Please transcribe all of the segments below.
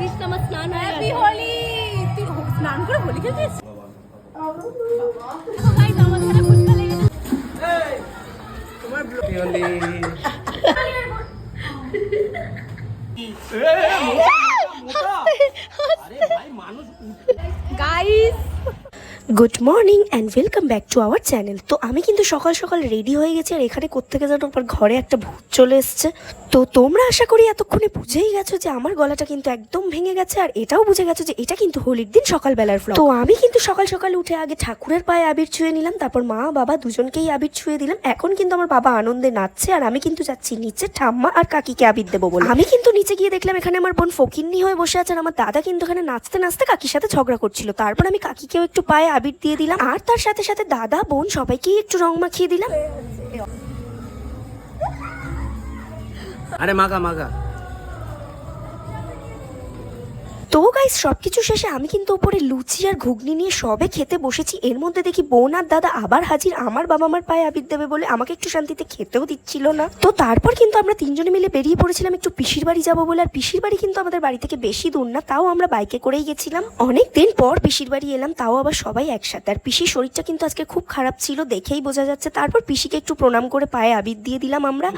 কৃষ্ণ আমার স্নান হয়ে হ্যাপি গেছে। হোলি। তুই স্নান করে হোলি খেলছিস? গাইস আমার ধারে ফুটবল লেগে গেছে। তোমার guys good morning and welcome back to our channel. তো আমি কিন্তু সকাল সকাল রেডি হয়ে গেছি, আর এখানে কোত্থেকে যেন আমার ঘরে একটা ভূত চলে এসছে। তো তোমরা আশা করি এতক্ষণে বুঝেই গেছো যে আমার গলাটা কিন্তু একদম ভেঙে গেছে, আর এটাও বুঝে গেছো যে এটা কিন্তু হোলির দিন সকালবেলার ব্লগ। তো আমি কিন্তু সকাল সকাল উঠে আগে ঠাকুরের পায়ে আবির ছুঁয়ে নিলাম, তারপর মা বাবা দুজনকেই আবির ছুঁয়ে দিলাম। এখন কিন্তু আমার বাবা আনন্দে নাচছে, আর আমি কিন্তু যাচ্ছি নিচে ঠাম্মা আর কাকিকে আবির দেবো বলে। আমি কিন্তু নিচে গিয়ে দেখলাম এখানে আমার বোন ফকিন্নি হয়ে বসে আছে, আর আমার দাদা কিন্তু এখানে নাচতে নাচতে কাকির সাথে ঝগড়া করছিল। তারপর আমি কাকিকেও একটু পায়ে আবির দিয়ে দিলাম, আর তার সাথে সাথে দাদা বোন সবাইকেই একটু রং মাখিয়ে দিলাম। আরে মাগা মাগা। তো গাইস সবকিছু শেষে আমি কিন্তু উপরে লুচি আর ঘুগনি নিয়ে সবে খেতে বসেছি। এর মধ্যে দেখি বোন আর দাদা আবার হাজির, আমার বাবা আমার পায়ে আবির দেবে বলে আমাকে একটু শান্তিতে খেতেও দিচ্ছিল না। তো তারপর কিন্তু আমরা তিনজনে মিলে বেরিয়ে পড়েছিলাম একটু পিসির বাড়ি যাবো বলে। আর পিসির বাড়ি কিন্তু আমাদের বাড়ি থেকে বেশি দূর না, তাও আমরা বাইকে করেই গেছিলাম। অনেক দিন পর পিসির বাড়ি এলাম, তাও আবার সবাই একসাথে। আর পিসির শরীরটা কিন্তু আজকে খুব খারাপ ছিল, দেখেই বোঝা যাচ্ছে। তারপর পিসিকে একটু প্রণাম করে পায়ে আবির দিয়ে দিলাম আমরা।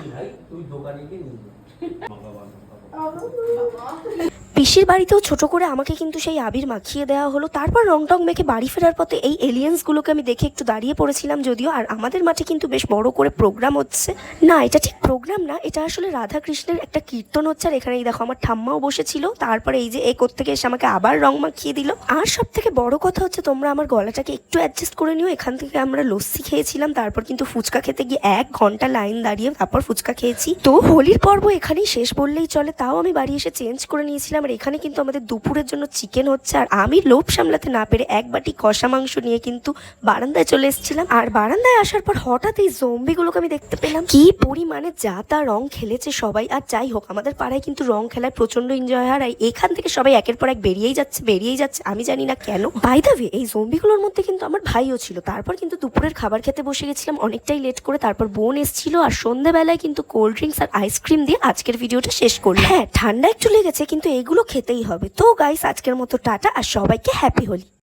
পিসির বাড়িতেও ছোট করে আমাকে কিন্তু সেই আবির মাখিয়ে দেওয়া হলো। তারপর রং টং মেখে বাড়ি ফেরার পথে এই এলিয়েন্সগুলোকে আমি দেখে একটু দাঁড়িয়ে পড়েছিলাম যদিও। আর আমাদের মাঠে কিন্তু বেশ বড় করে প্রোগ্রাম হচ্ছে। না, এটা ঠিক প্রোগ্রাম না, এটা আসলে রাধা কৃষ্ণের একটা কীর্তন হচ্ছে। আর এখানে দেখো আমার ঠাম্মাও বসেছিল। তারপরে এই যে এই কোত্থেকে এসে আমাকে আবার রং মাখিয়ে দিল। আর সব থেকে বড় কথা হচ্ছে তোমরা আমার গলাটাকে একটু অ্যাডজাস্ট করে নিও। এখান থেকে আমরা লস্যি খেয়েছিলাম, তারপর কিন্তু ফুচকা খেতে গিয়ে 1 ঘন্টা লাইন দাঁড়িয়ে তারপর ফুচকা খেয়েছি। তো হোলির পর্ব এখানেই শেষ বললেই চলে। তাও আমি বাড়ি এসে চেঞ্জ করে নিয়েছিলাম। আর এখানে কিন্তু আমাদের দুপুরের জন্য চিকেন হচ্ছে, আর আমি লোভ সামলাতে না পেরে 1 বাটি কষা মাংস নিয়ে কিন্তু বারান্দায় চলে এসেছিলাম। আর বারান্দায় আসার পর হঠাৎ এই জম্বিগুলোকে আমি দেখতে পেলাম। কি পরিমাণে যা তা রং খেলেছে সবাই। আর যাই হোক, আমাদের পাড়ায় কিন্তু রং খেলায় প্রচন্ড এনজয় হয়। আর এখান থেকে সবাই একের পর এক বেরিয়েই যাচ্ছে, আমি জানি না কেন। বাই দ্য ওয়ে, এই জম্বিগুলোর মধ্যে কিন্তু আমার ভাইও ছিল। তারপর কিন্তু দুপুরের খাবার খেতে বসে গেছিলাম অনেকটাই লেট করে। তারপর বোন এসেছিল, আর সন্ধ্যাবেলায় কিন্তু কোল্ড ড্রিঙ্কস আর আইসক্রিম দিয়ে আজকের ভিডিওটা শেষ করলাম। হ্যাঁ, ঠান্ডা একটু লেগেছে কিন্তু এগুলো খেতেই হবে। তো গাইস আজকের মতো টাটা, আর সবাইকে হ্যাপি হোলি।